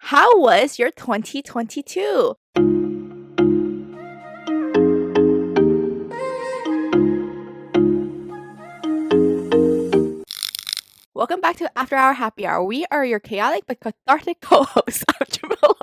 How was your 2022? Welcome back to After Our Happy Hour. We are your chaotic but cathartic co-hosts. I'm Jamila.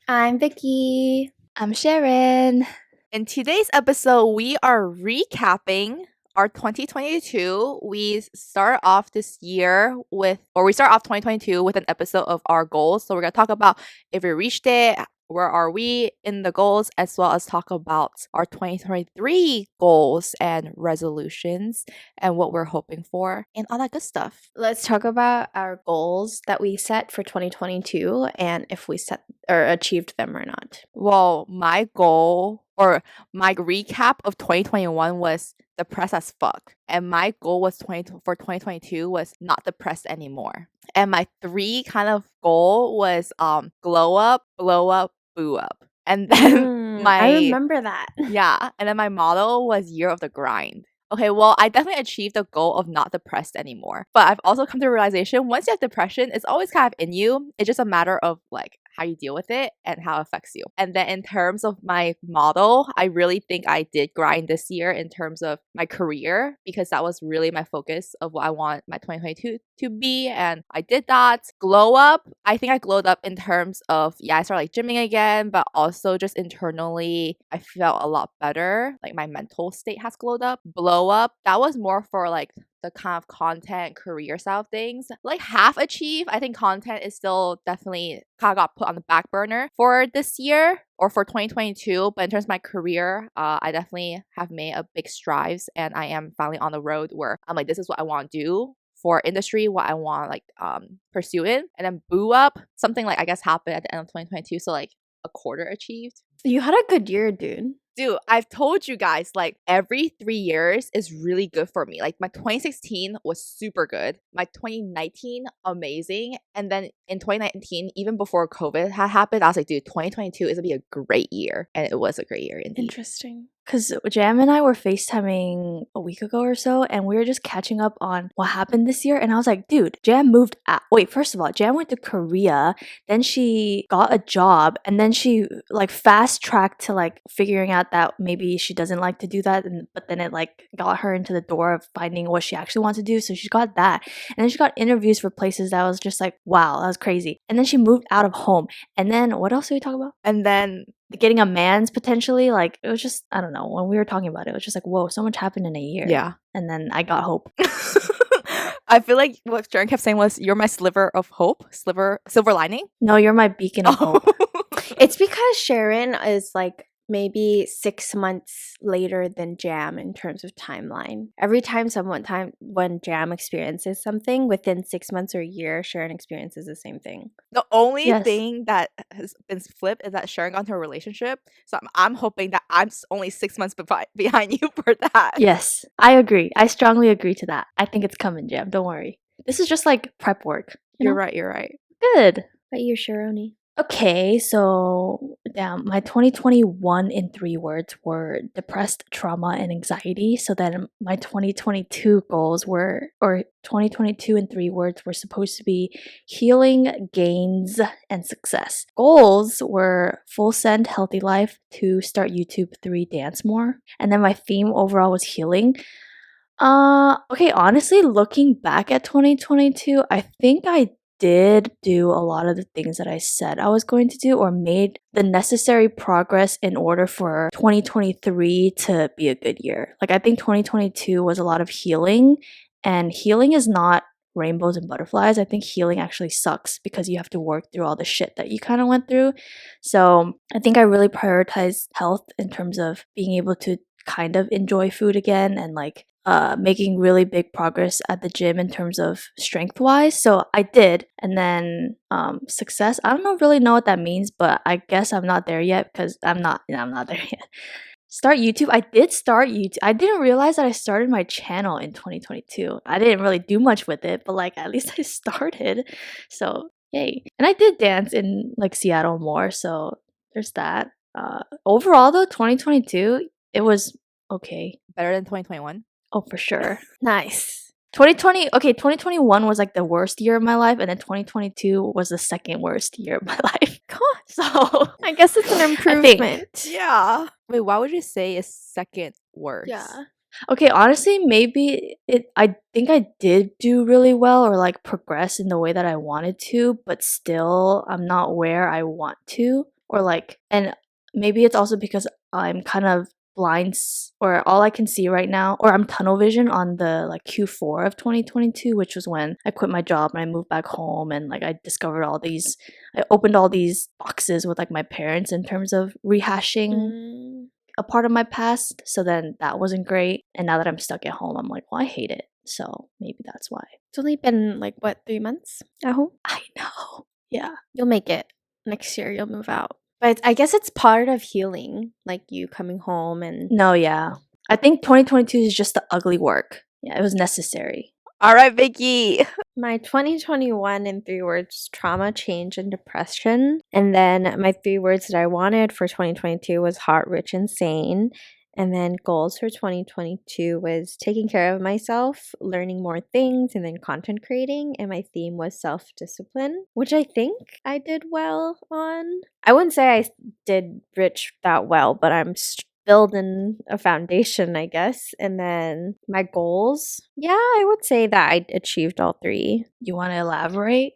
I'm Vicky. I'm Sharon. In today's episode, we are recapping our 2022. We start off 2022 with an episode of our goals. So we're going to talk about if we reached it, where are we in the goals, as well as talk about our 2023 goals and resolutions and what we're hoping for and all that good stuff. Let's talk about our goals that we set for 2022 and if we set or achieved them or not. Well, my goal or my recap of 2021 was depressed as fuck. And my goal was for 2022 was not depressed anymore. And my three kind of goal was glow up, blow up, boo up. And then I remember that. Yeah. And then my motto was year of the grind. Okay, well, I definitely achieved the goal of not depressed anymore. But I've also come to the realization once you have depression, it's always kind of in you. It's just a matter of like how you deal with it and how it affects you. And then in terms of my model, I really think I did grind this year in terms of my career because that was really my focus of what I want my 2022 to be. And I did that. Glow up, I think I glowed up in terms of, I started like gymming again, but also just internally, I felt a lot better. Like my mental state has glowed up. Blow up, that was more for like the kind of content career side of things. Like half achieved. I think content is still definitely kind of got put on the back burner for this year or for 2022. But in terms of my career, I definitely have made a big strides and I am finally on the road where I'm like, this is what I want to do for industry, what I want like pursue it. And then boo up, something like I guess happened at the end of 2022. So like a quarter achieved. You had a good year, dude. Dude, I've told you guys, like, every 3 years is really good for me. Like, my 2016 was super good. My 2019, amazing. And then in 2019, even before COVID had happened, I was like, dude, 2022 is going to be a great year. And it was a great year indeed. Interesting. Because Jam and I were FaceTiming a week ago or so, and we were just catching up on what happened this year. And I was like, dude, Jam moved out. Wait, first of all, Jam went to Korea, then she got a job, and then she like fast tracked to like figuring out that maybe she doesn't like to do that. But then it like got her into the door of finding what she actually wants to do. So she got that. And then she got interviews for places that was just like, wow, that was crazy. And then she moved out of home. And then what else did we talk about? And then getting a man's potentially, like it was just, I don't know, when we were talking about it, it was just like, whoa, so much happened in a year. Yeah. And then I got hope. I feel like what Sharon kept saying was, you're my sliver of hope, silver lining. No, you're my beacon of hope. It's because Sharon is like maybe 6 months later than Jam in terms of timeline. Every time when Jam experiences something, within 6 months or a year, Sharon experiences the same thing. The only thing that has been flipped is that Sharon got into a relationship. So I'm hoping that I'm only 6 months behind you for that. Yes, I agree. I strongly agree to that. I think it's coming, Jam. Don't worry. This is just like prep work. You're right. You're right. Good. But you're Sharoni. Okay, so my 2021 in 3 words were depressed, trauma, and anxiety. So then my 2022 goals were, or 2022 in 3 words were supposed to be healing, gains, and success. Goals were full send, healthy life, 2, start YouTube, 3, dance more. And then my theme overall was healing. Okay, honestly, looking back at 2022, I think I did do a lot of the things that I said I was going to do or made the necessary progress in order for 2023 to be a good year. Like I think 2022 was a lot of healing, and healing is not rainbows and butterflies. I think healing actually sucks because you have to work through all the shit that you kind of went through. So I think I really prioritized health in terms of being able to kind of enjoy food again and like making really big progress at the gym in terms of strength wise. So I did. And then success, I don't really know what that means, but I guess I'm not there yet because I'm not there yet. Start YouTube. I did start YouTube. I didn't realize that I started my channel in 2022. I didn't really do much with it, but like at least I started. So yay. And I did dance in like Seattle more. So there's that. Overall though, 2022, it was okay. Better than 2021? Oh, for sure. Nice. 2021 was like the worst year of my life, and then 2022 was the second worst year of my life. So I guess it's an I think. improvement. Yeah. Wait, why would you say is second worst? Yeah. Okay, honestly, maybe I think I did do really well or like progress in the way that I wanted to, but still I'm not where I want to, or like, and maybe it's also because I'm kind of or all I can see right now, or I'm tunnel vision on the like Q4 of 2022, which was when I quit my job and I moved back home, and like I opened all these boxes with like my parents in terms of rehashing a part of my past. So then that wasn't great. And now that I'm stuck at home, I'm like, well, I hate it. So maybe that's why. It's only been like what, 3 months at home? I know. Yeah. You'll make it. Next year you'll move out. But I guess it's part of healing, like you coming home and No, yeah. I think 2022 is just the ugly work. Yeah, it was necessary. All right, Vicky. my 2021 in 3 words, trauma, change, and depression. And then my 3 words that I wanted for 2022 was hot, rich, and sane. And then goals for 2022 was taking care of myself, learning more things, and then content creating. And my theme was self discipline, which I think I did well on. I wouldn't say I did rich that well, but I'm building a foundation, I guess. And then my goals, yeah, I would say that I achieved all 3. You want to elaborate?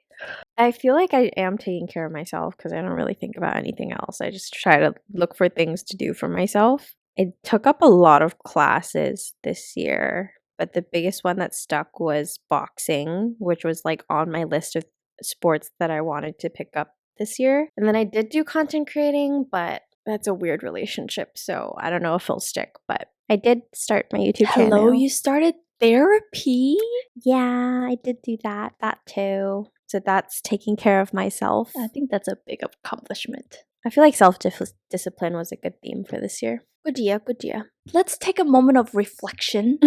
I feel like I am taking care of myself because I don't really think about anything else. I just try to look for things to do for myself. I took up a lot of classes this year, but the biggest one that stuck was boxing, which was like on my list of sports that I wanted to pick up this year. And then I did do content creating, but that's a weird relationship, so I don't know if it'll stick. But I did start my YouTube channel. Hello, you started therapy? Yeah, I did do that too. So that's taking care of myself. I think that's a big accomplishment. I feel like self-discipline was a good theme for this year. Good year, good year. Let's take a moment of reflection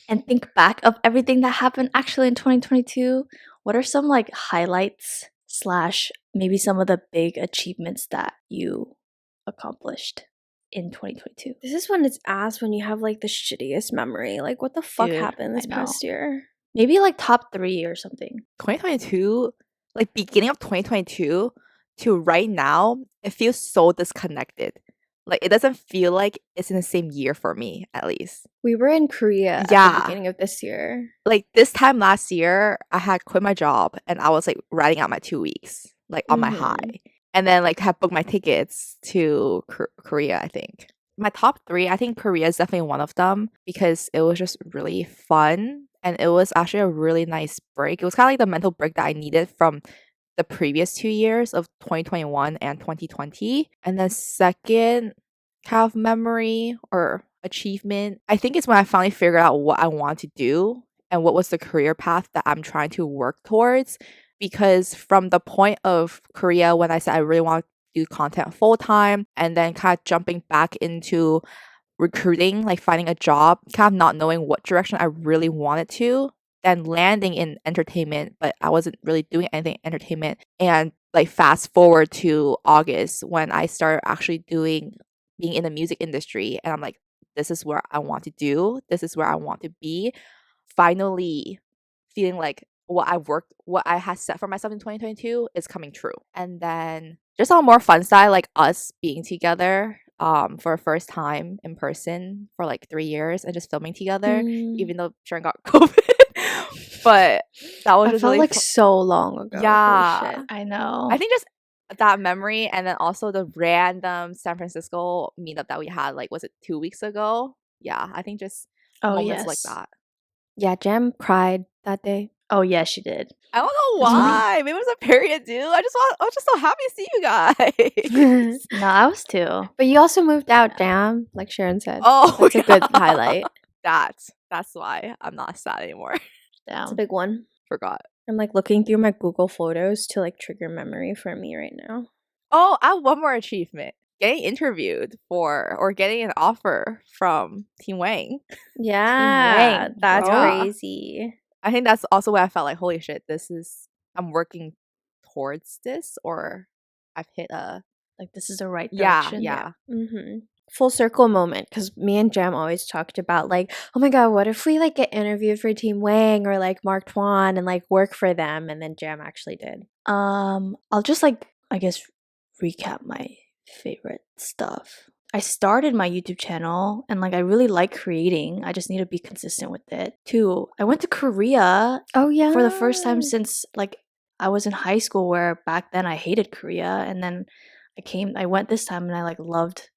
and think back of everything that happened actually in 2022. What are some like highlights / maybe some of the big achievements that you accomplished in 2022? This is when it's asked when you have like the shittiest memory. Like, what the fuck Dude, happened this I know. past year? Maybe like top 3 or something. 2022, like beginning of 2022 to right now, it feels so disconnected. Like it doesn't feel like it's in the same year for me, at least. We were in Korea at the Yeah. beginning of this year. Like this time last year, I had quit my job and I was like riding out my 2 weeks, like on my Mhm. high. And then like had booked my tickets to Korea, I think. My top 3, I think Korea is definitely one of them because it was just really fun and it was actually a really nice break. It was kind of like the mental break that I needed from the previous 2 years of 2021 and 2020. And then second kind of memory or achievement, I think it's when I finally figured out what I want to do and what was the career path that I'm trying to work towards. Because from the point of Korea, when I said I really want to do content full time, and then kind of jumping back into recruiting, like finding a job, kind of not knowing what direction I really wanted to, then landing in entertainment, but I wasn't really doing anything in entertainment. And like fast forward to August when I started actually being in the music industry, and I'm like, this is where I want to do, this is where I want to be. Finally feeling like what I had set for myself in 2022 is coming true. And then just on a more fun side, like us being together for a first time in person for like 3 years and just filming together, even though Sharon got COVID. But that was I just felt really like so long ago. Holy Yeah. shit. I know. I think just that memory, and then also the random San Francisco meetup that we had, like, was it 2 weeks ago? Yeah, I think just Oh, moments like yes. that. Yeah, Jam cried that day. Oh, yeah, she did. I don't know That's funny. why. Maybe it was a period, dude. I was just so happy to see you guys. No, I was too. But you also moved out, Jam, like Sharon said. Oh, That's a good yeah. highlight. That's why I'm not sad anymore. It's a Damn. big one. Forgot. I'm like looking through my Google Photos to like trigger memory for me right now. Oh, I have one more achievement. Getting interviewed for or getting an offer from Team Wang. Yeah, Wang, that's bro. crazy. I think that's also where I felt like, holy shit, I'm working towards this, or I've hit a Like, this is the right yeah, direction. yeah. Mm-hmm. full circle moment, because me and Jam always talked about like, oh my god, what if we like get interviewed for Team Wang or like Mark Twan and like work for them, and then Jam actually did. I'll just like, I guess, recap my favorite stuff. I started my YouTube channel and like I really like creating. I just need to be consistent with it. 2, I went to Korea Oh yeah, for the first time since like I was in high school, where back then I hated Korea, and then I went this time and I like loved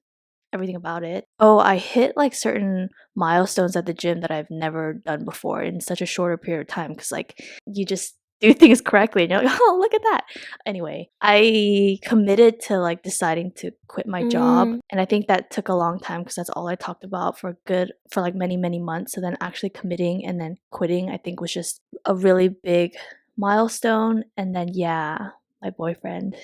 everything about it. Oh, I hit like certain milestones at the gym that I've never done before in such a shorter period of time, because like you just do things correctly and you're like, oh, look at that. Anyway, I committed to like deciding to quit my job, and I think that took a long time because that's all I talked about for like many months. So then actually committing and then quitting, I think, was just a really big milestone. And then yeah, my boyfriend.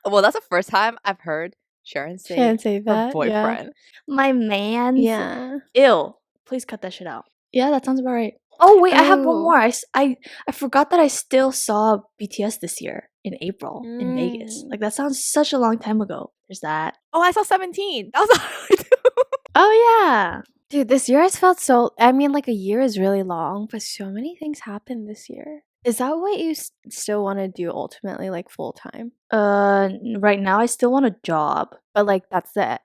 Well, that's the first time I've heard Sharon say Can't say her that. Yeah. boyfriend. My man's. Yeah. Ew. Please cut that shit out. Yeah, that sounds about right. Oh wait, I have one Oh. more. I forgot that I still saw BTS this year in April in Vegas. Like that sounds such a long time ago. There's that. Oh, I saw 17. That was all too. Oh yeah. Dude, this year has felt so. I mean, like a year is really long, but so many things happened this year. Is that what you still want to do ultimately, like full time? Right now I still want a job. But like that's the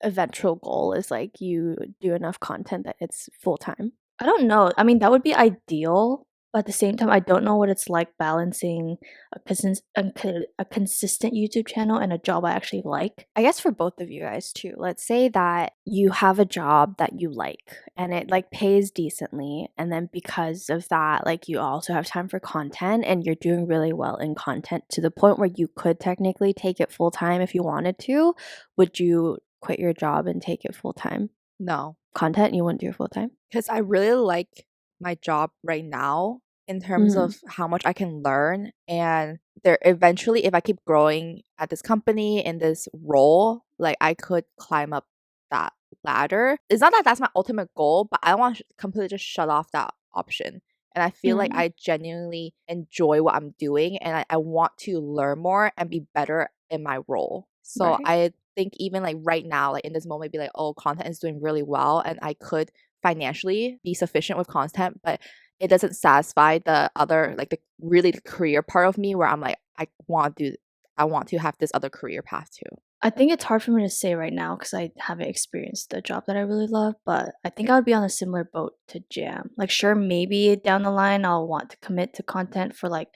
eventual goal, is like you do enough content that it's full time. I don't know. I mean, that would be ideal, but at the same time, I don't know what it's like balancing a consistent YouTube channel and a job I actually like. I guess for both of you guys too. Let's say that you have a job that you like and it like pays decently, and then because of that, like you also have time for content and you're doing really well in content to the point where you could technically take it full time if you wanted to. Would you quit your job and take it full time? No, Content, you wouldn't do it full time? because I really like my job right now in terms Mhm. of how much I can learn. And there eventually, if I keep growing at this company in this role, like I could climb up that ladder. It's not that that's my ultimate goal, but I want to completely just shut off that option. And I feel like Mhm. I genuinely enjoy what I'm doing, and I want to learn more and be better in my role. So Right. I think even like right now, like in this moment, be like, oh, content is doing really well, and I could financially be sufficient with content, but it doesn't satisfy the other, like the really the career part of me where I'm like, I want to have this other career path too. I think it's hard for me to say right now because I haven't experienced the job that I really love, but I think I would be on a similar boat to Jam. Like, sure, maybe down the line I'll want to commit to content for like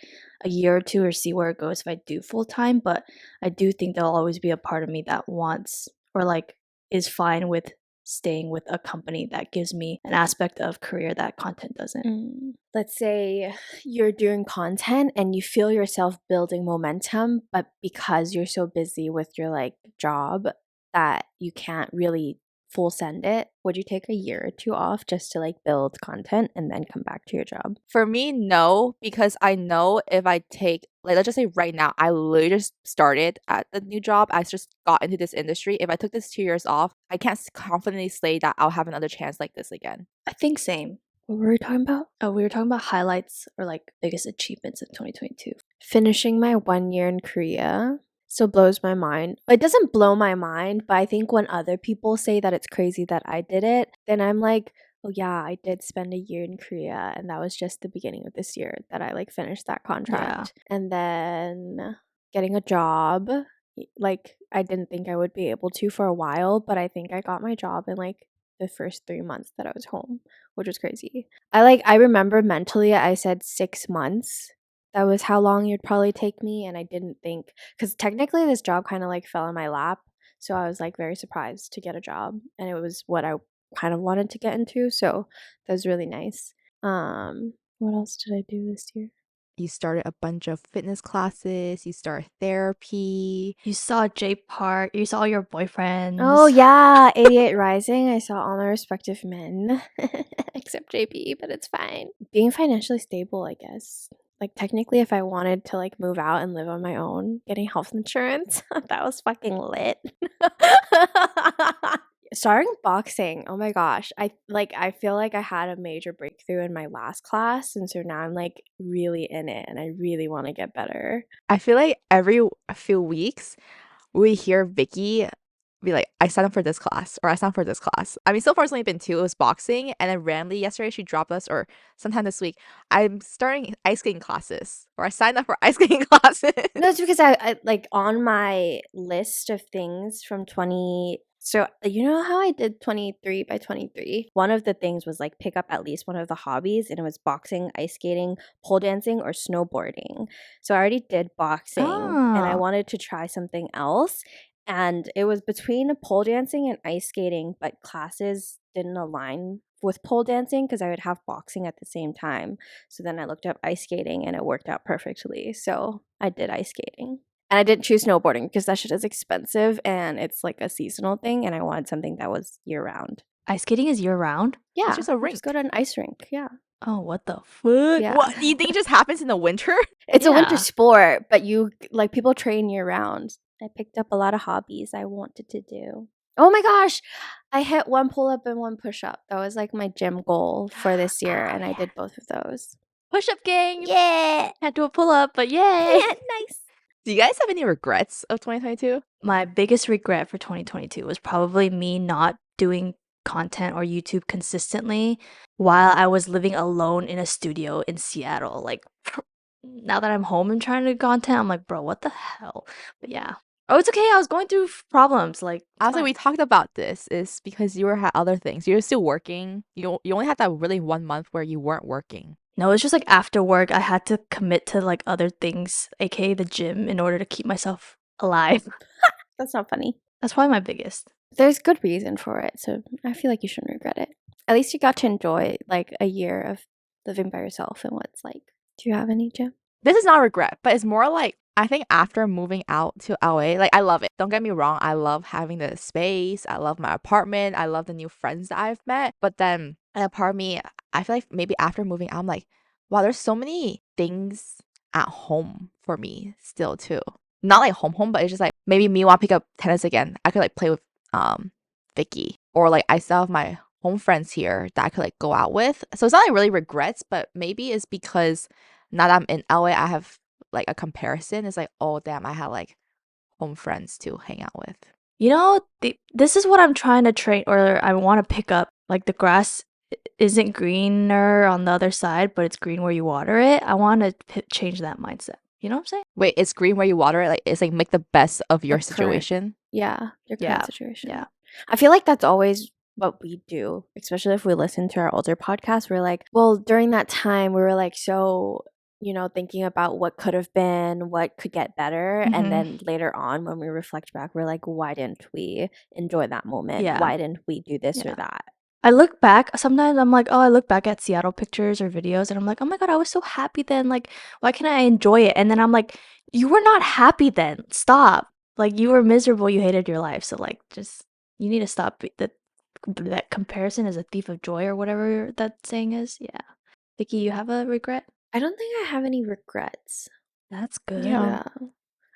a year or two or see where it goes if I do full time, but I do think there'll always be a part of me that wants or like is fine with staying with a company that gives me an aspect of career that content doesn't. Let's say you're doing content and you feel yourself building momentum, but because you're so busy with your like job that you can't really full send it, would you take a year or two off just to like build content and then come back to your job? For me, no, because I know if I take, like, let's just say right now, I literally just started at the new job. I just got into this industry. If I took this 2 years off, I can't confidently say that I'll have another chance like this again. I think same. What were we talking about? Oh, we were talking about highlights or like biggest achievements in 2022. Finishing my 1 year in Korea still blows my mind. It doesn't blow my mind, but I think when other people say that it's crazy that I did it, then I'm like, oh yeah, I did spend a year in Korea, and that was just the beginning of this year that I like finished that contract. And then getting a job, like I didn't think I would be able to for a while, but I think I got my job in like the first 3 months that I was home, which was crazy. I remember mentally I said 6 months. That was how long it'd probably take me, and I didn't think, because technically this job kind of like fell in my lap, so I was like very surprised to get a job, and it was what I kind of wanted to get into, so that was really nice. What else did I do this year? You started a bunch of fitness classes, you started therapy. You saw J Park, you saw your boyfriends. Oh yeah, 88 Rising. I saw all my respective men, except JP, but it's fine. Being financially stable, I guess. Like technically, if I wanted to like move out and live on my own, getting health insurance, that was fucking lit. Starting boxing, oh my gosh. I feel like I had a major breakthrough in my last class, and so now I'm like really in it and I really want to get better. I feel like every few weeks we hear Vicky be like, I signed up for this class or I signed up for this class. I mean, so far it's only been 2. It was boxing, and then randomly yesterday she dropped us, or sometime this week, I'm starting ice skating classes, or I signed up for ice skating classes. No, it's because I like on my list of things from 20. So you know how I did 23 by 23? One of the things was like pick up at least one of the hobbies, and it was boxing, ice skating, pole dancing, or snowboarding. So I already did boxing, and I Oh. wanted to try something else. And it was between pole dancing and ice skating, but classes didn't align with pole dancing because I would have boxing at the same time. So then I looked up ice skating and it worked out perfectly. So I did ice skating. And I didn't choose snowboarding because that shit is expensive and it's like a seasonal thing. And I wanted something that was year round. Ice skating is year round? Yeah. just a you just go rink. to an ice rink. Yeah. Oh, what the fuck? Yeah. What? You think it just happens in the winter? It's a winter Yeah. sport, but you like people train year round. I picked up a lot of hobbies I wanted to do. Oh my gosh. I hit 1 pull up and 1 push up. That was like my gym goal for this year. Oh, And I yeah. did both of those. Push up gang. Yeah. Can't do a pull up, but yay. Nice. Do you guys have any regrets of 2022? My biggest regret for 2022 was probably me not doing content or YouTube consistently while I was living alone in a studio in Seattle. Like, now that I'm home and trying to do content, I'm like, bro, what the hell? But yeah. Oh, it's okay. I was going through problems. Like, it's Honestly, fine. we talked about this is because you had other things. You were still working. You only had that really 1 month where you weren't working. No, it's just like after work, I had to commit to like other things, aka the gym, in order to keep myself alive. That's not funny. That's probably my biggest. There's good reason for it, so I feel like you shouldn't regret it. At least you got to enjoy like a year of living by yourself and what it's like. Do you have any, Jim? This is not a regret, but it's more like I think after moving out to LA, like I love it. Don't get me wrong, I love having the space. I love my apartment. I love the new friends that I've met. But then a part of me, I feel like maybe after moving out, I'm like, wow, there's so many things at home for me still too. Not like home, but it's just like maybe me want to pick up tennis again. I could like play with Vicky, or like I still have my home friends here that I could like go out with. So it's not like really regrets, but maybe it's because now that I'm in LA, I have like a comparison. It's like, oh damn, I have like home friends to hang out with. You know, this is what I'm trying to train, or I want to pick up. Like, the grass isn't greener on the other side, but it's green where you water it. I want to change that mindset. You know what I'm saying? Wait, it's green where you water it. Like it's like make the best of your The current- situation. Yeah, your current Yeah, situation. yeah. I feel like that's always what we do, especially if we listen to our older podcasts. We're like, well, during that time, we were like so, thinking about what could have been, what could get better. Mhm. And then later on, when we reflect back, we're like, why didn't we enjoy that moment? Yeah. Why didn't we do this Yeah. or that? I look back, sometimes I'm like, oh, I look back at Seattle pictures or videos and I'm like, oh my God, I was so happy then. Like, why can't I enjoy it? And then I'm like, you were not happy then. Stop. Like, you were miserable. You hated your life. So, like, just, you need to stop. That comparison is a thief of joy or whatever that saying is. Yeah. Vicky, you have a regret? I don't think I have any regrets. That's good. Yeah.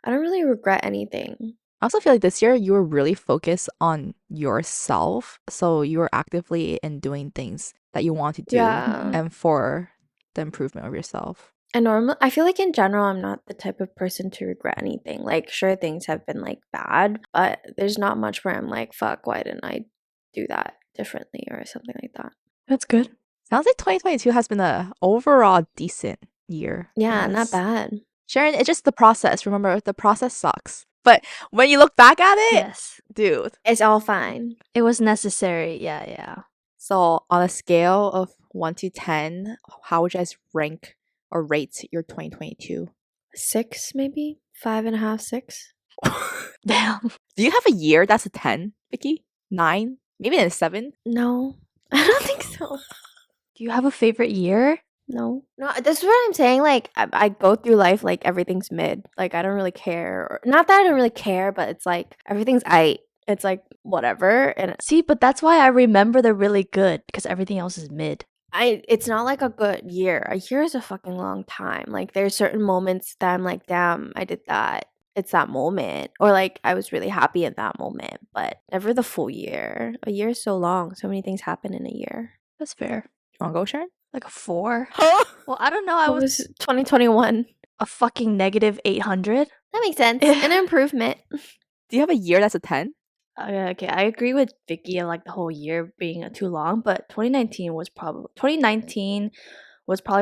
I don't really regret anything. I also feel like this year you were really focused on yourself. So you were actively in doing things that you want to do Yeah. and for the improvement of yourself. And I feel like in general, I'm not the type of person to regret anything. Like, sure, things have been like bad, but there's not much where I'm like, fuck, why didn't I do that differently or something like that? That's good. Sounds like 2022 has been a overall decent year. for Yeah, not us. bad. Sharon, it's just the process. Remember, the process sucks. But when you look back at it, Yes. dude. It's all fine. It was necessary. Yeah, yeah. So on a scale of 1 to 10, how would you guys rank or rate your 2022? 6, maybe 5.5, 6. Damn. Do you have a year that's a 10, Vicky? 9? Maybe a 7? No, I don't think so. Do you have a favorite year? No, this is what I'm saying. Like, I go through life like everything's mid. Like, I don't really care. Or, not that I don't really care, but it's like everything's it's like whatever. And See, but that's why I remember the really good, because everything else is mid. it's not like a good year. A year is a fucking long time. Like, there's certain moments that I'm like, damn, I did that. It's that moment. Or like, I was really happy in that moment, but never the full year. A year is so long. So many things happen in a year. That's fair. You want to go, Sharon? Like a 4. Well, I don't know. I It was was 2021. a fucking negative 800. That makes sense. An improvement. Do you have a year that's a 10? Okay, I agree with Vicky on like the whole year being too long, but 2019 was probably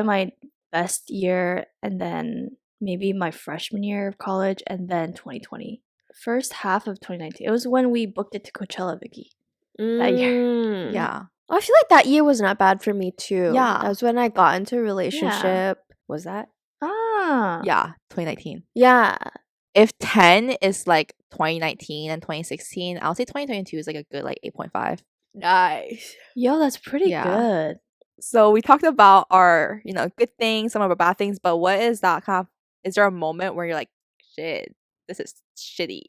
my best year, and then maybe my freshman year of college, and then 2020. First half of 2019. It was when we booked it to Coachella, Vicky. That year. Yeah. I feel like that year was not bad for me too. Yeah. That was when I got into a relationship. Was that? Ah. Yeah, 2019. Yeah. If 10 is like 2019 and 2016, I'll say 2022 is like a good like 8.5. Nice. Yo, that's pretty Yeah. good. So we talked about our, good things, some of our bad things, but what is that kind of, is there a moment where you're like, shit, this is shitty.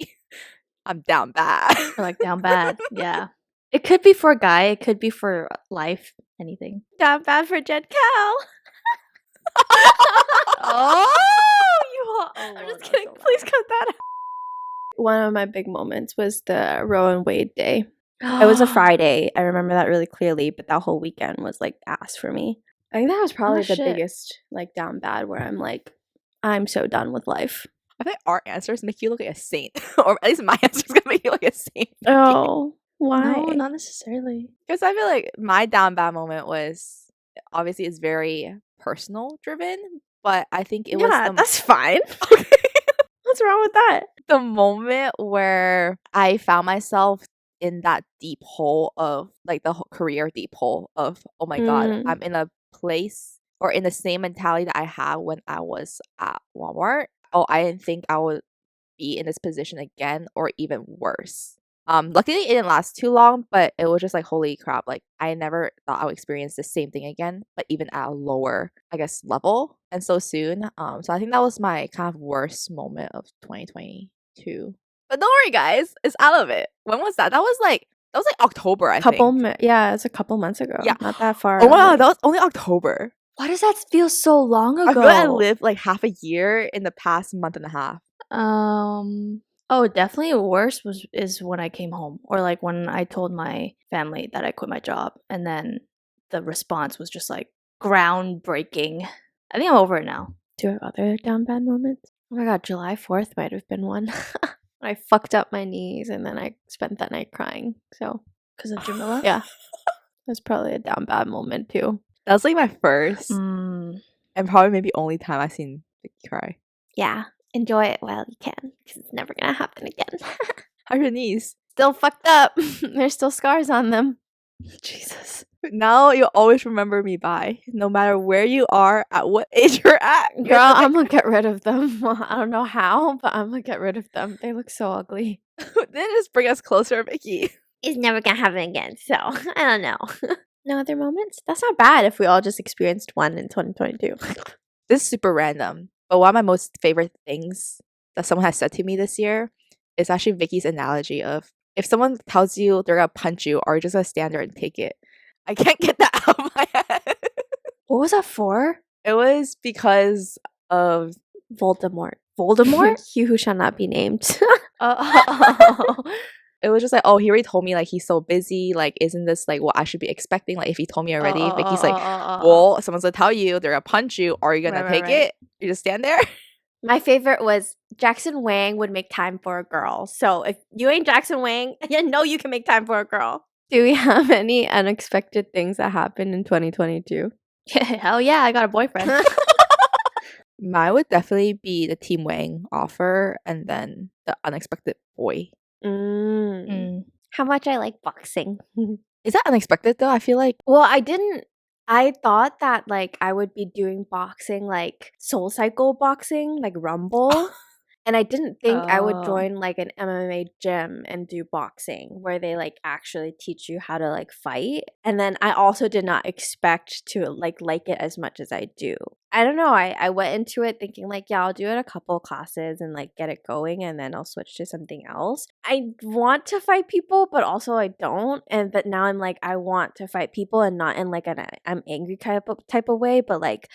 I'm down bad. Or like down bad. Yeah. It could be for a guy, it could be for life, anything. Down bad for Jen Cal. Oh, I'm just kidding. Please cut that out. One of my big moments was the Roe and Wade day. It was a Friday. I remember that really clearly, but that whole weekend was like ass for me. I think that was probably the shit. biggest like down bad where I'm like, I'm so done with life. I think our answers make you look like a saint. Or at least my answer's gonna make you like a saint. Oh, why? No, not necessarily. Because I feel like my down bad moment was, obviously it's very personal driven, but I think it was that's fine. Okay. What's wrong with that? The moment where I found myself in that deep hole of like the career deep hole of, oh my God, I'm in a place or in the same mentality that I had when I was at Walmart. Oh, I didn't think I would be in this position again or even worse. Luckily it didn't last too long, but it was just like, holy crap, like I never thought I would experience the same thing again, but even at a lower, I guess, level and so soon. So I think that was my kind of worst moment of 2022. But don't worry, guys, it's out of it. When was that? That was like October, I think. It's a couple months ago. Yeah. Not that far. Oh my God, that was only October. Why does that feel so long ago? I feel like I lived like half a year in the past month and a half. Oh, definitely worse is when I came home, or like when I told my family that I quit my job, and then the response was just like groundbreaking. I think I'm over it now. Do you have other down bad moments? Oh my God, July 4th might have been one. I fucked up my knees and then I spent that night crying. So, Because of Jamila? yeah, that's probably a down bad moment too. That was like my first Mm. and probably maybe only time I've seen Vicky cry. Yeah, enjoy it while you can because it's never gonna happen again. How's your knees? Still fucked up. There's still scars on them. Jesus. Now you'll always remember me by, no matter where you are, at what age you're at. Girl, I'm gonna get rid of them. I don't know how, but I'm gonna get rid of them. They look so ugly. Then just bring us closer, Vicky. It's never gonna happen again, so I don't know. No other moments? That's not bad if we all just experienced one in 2022. This is super random, but one of my most favorite things that someone has said to me this year is actually Vicky's analogy of, if someone tells you they're gonna punch you, or you're just gonna stand there and take it. I can't get that out of my head. What was that for? It was because of Voldemort. Voldemort? He who shall not be named. It was just like, oh, he already told me, like, he's so busy, like, isn't this like what I should be expecting? Like, if he told me already, Vicky's like, well, someone's gonna tell you they're gonna punch you, are you gonna take it? You just stand there. My favorite was Jackson Wang would make time for a girl. So if you ain't Jackson Wang, you know you can make time for a girl. Do we have any unexpected things that happened in 2022? Hell yeah, I got a boyfriend. Mine would definitely be the Team Wang offer, and then the unexpected boy. How much I like boxing. Is that unexpected though? I feel like, Well, I thought that like I would be doing boxing like Soul Cycle boxing, like Rumble. And I didn't think I would Oh. join like an MMA gym and do boxing where they like actually teach you how to like fight. And then I also did not expect to like it as much as I do. I don't know. I went into it thinking like, yeah, I'll do it a couple classes and like get it going and then I'll switch to something else. I want to fight people, but also I don't. But now I'm like, I want to fight people and not in like an I'm angry type of way, but like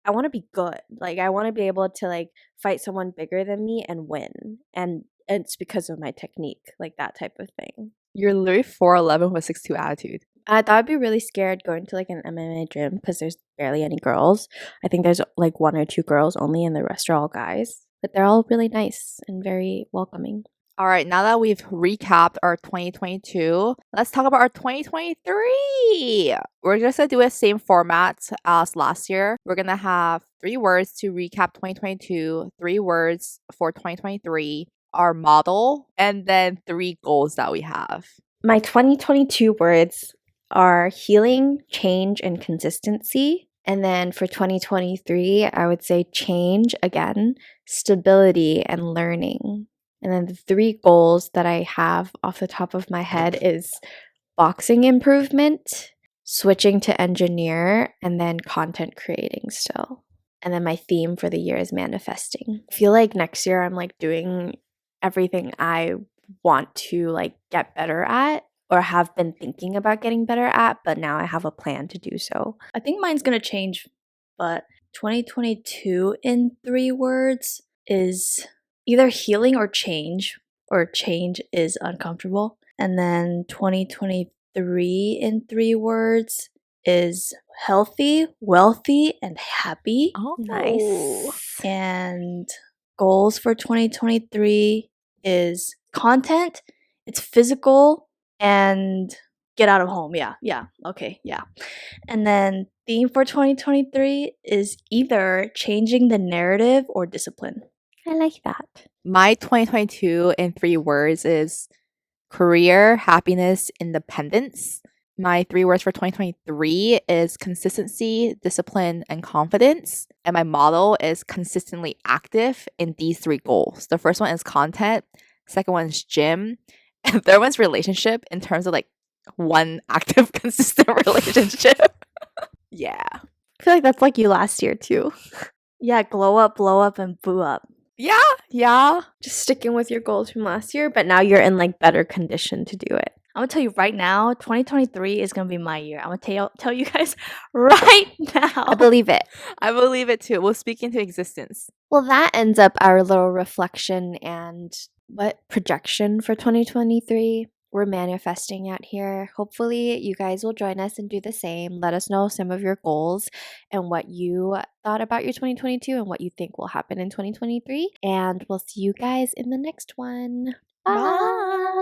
I want to be good. Like I want to be able to like fight someone bigger than me and win. And it's because of my technique, like that type of thing. you're literally 4'11" with a 6'2" attitude. I thought I'd be really scared going to like an MMA gym because there's barely any girls. I think there's like 1 or 2 girls only and the rest are all guys. But they're all really nice and very welcoming. All right, now that we've recapped our 2022, let's talk about our 2023. We're just gonna do the same format as last year. We're gonna have 3 words to recap 2022, 3 words for 2023, our model, and then 3 goals that we have. My 2022 words are healing, change, and consistency. And then for 2023, I would say change again, stability, and learning. And then the 3 goals that I have off the top of my head is boxing improvement, switching to engineer, and then content creating still. And then my theme for the year is manifesting. I feel like next year I'm like doing everything I want to like get better at or have been thinking about getting better at, but now I have a plan to do so. I think mine's gonna change, but 2022 in 3 words is either healing or change is uncomfortable. And then 2023 in 3 words is healthy, wealthy, and happy. Oh, Nice. And goals for 2023 is content, it's physical, and get out of home. Yeah. Okay, yeah. And then theme for 2023 is either changing the narrative or discipline. I like that. My 2022 in 3 words is career, happiness, independence. My 3 words for 2023 is consistency, discipline, and confidence. And my model is consistently active in these 3 goals. The first one is content, second one is gym, and the third one's relationship in terms of like one active, consistent relationship. Yeah. I feel like that's like you last year too. Yeah, glow up, blow up, and boo up. Yeah. Just sticking with your goals from last year, but now you're in like better condition to do it. I'm gonna tell you right now, 2023 is gonna be my year. I'm gonna tell you guys right now. I believe it. I believe it too. We'll speak into existence. Well, that ends up our little reflection and projection for 2023. We're manifesting out here. Hopefully, you guys will join us and do the same. Let us know some of your goals and what you thought about your 2022 and what you think will happen in 2023. And we'll see you guys in the next one. Bye.